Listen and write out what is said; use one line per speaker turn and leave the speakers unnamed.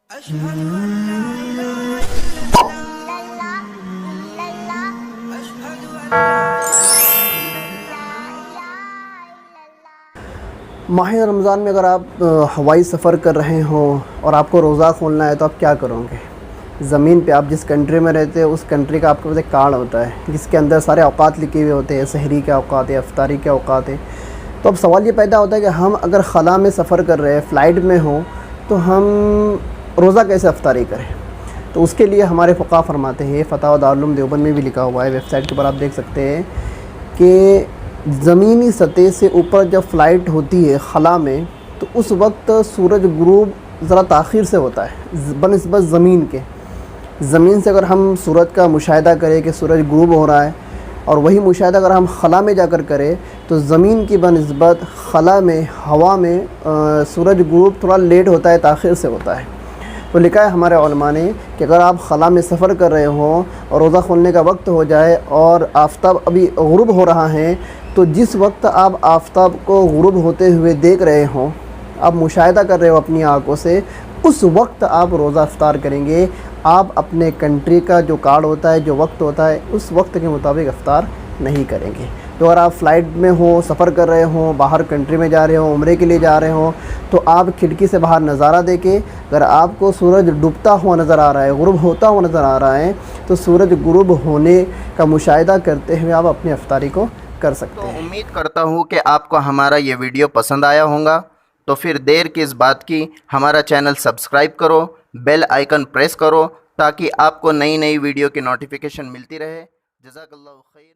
अशहदु अल्ला इलाहा इल्लल्लाह अशहदु
माह रमज़ान में अगर आप हवाई सफ़र कर रहे हों और आपको रोज़ा खोलना है तो आप क्या करोगे? ज़मीन पे आप जिस कंट्री में रहते हैं उस कंट्री का आपके पास एक कार्ड होता है जिसके अंदर सारे औक़ात लिखे हुए होते हैं, सहरी के औक़ात है, इफ्तारी के औक़ात है। तो अब सवाल ये पैदा होता है कि हम अगर ख़ला में सफ़र कर रहे हैं, फ़्लाइट में हो, तो हम रोज़ा कैसे इफ्तारी करें? तो उसके लिए हमारे फ़ुक़हा फ़रमाते हैं, फ़तवा दारुल उलूम देवबंद में भी लिखा हुआ है, वेबसाइट के ऊपर आप देख सकते हैं कि ज़मीनी सतह से ऊपर जब फ़्लाइट होती है ख़ला में, तो उस वक्त सूरज गुरूब ज़रा ताख़ीर से होता है बनिस्बत ज़मीन के। ज़मीन से अगर हम सूरज का मुशाहिदा करें कि सूरज गुरूब हो रहा है, और वही मुशाहिदा अगर हम ख़ला में जाकर करें तो ज़मीन की बनिस्बत ख़ला में हवा में सूरज गुरूब थोड़ा लेट होता है, ताख़ीर से होता है। तो लिखा है हमारे उलमा ने कि अगर आप ख़ला में सफ़र कर रहे हों और रोज़ा खोलने का वक्त हो जाए और आफ़ताब अभी गुरूब हो रहा है, तो जिस वक्त आप आफ़ताब को गुरूब होते हुए देख रहे हों, आप मुशाहिदा कर रहे हो अपनी आँखों से, उस वक्त आप रोज़ा इफ्तार करेंगे। आप अपने कंट्री का जो कार्ड होता है, जो वक्त होता है, उस वक्त के मुताबिक इफ्तार नहीं करेंगे। तो अगर आप फ़्लाइट में हो, सफ़र कर रहे हो, बाहर कंट्री में जा रहे हो, उम्रे के लिए जा रहे हो, तो आप खिड़की से बाहर नज़ारा देखें। अगर आपको सूरज डूबता हुआ नज़र आ रहा है, गुरूब होता हुआ नज़र आ रहा है, तो सूरज गुरूब होने का मुशाहिदा करते हुए आप अपनी इफ्तारी को कर सकते हैं।
तो उम्मीद करता हूँ कि आपको हमारा ये वीडियो पसंद आया होगा। तो फिर देर किस बात की, हमारा चैनल सब्सक्राइब करो, बेल आइकन प्रेस करो ताकि आपको नई नई वीडियो की नोटिफिकेशन मिलती रहे। जज़ाकल्लाहु खैर।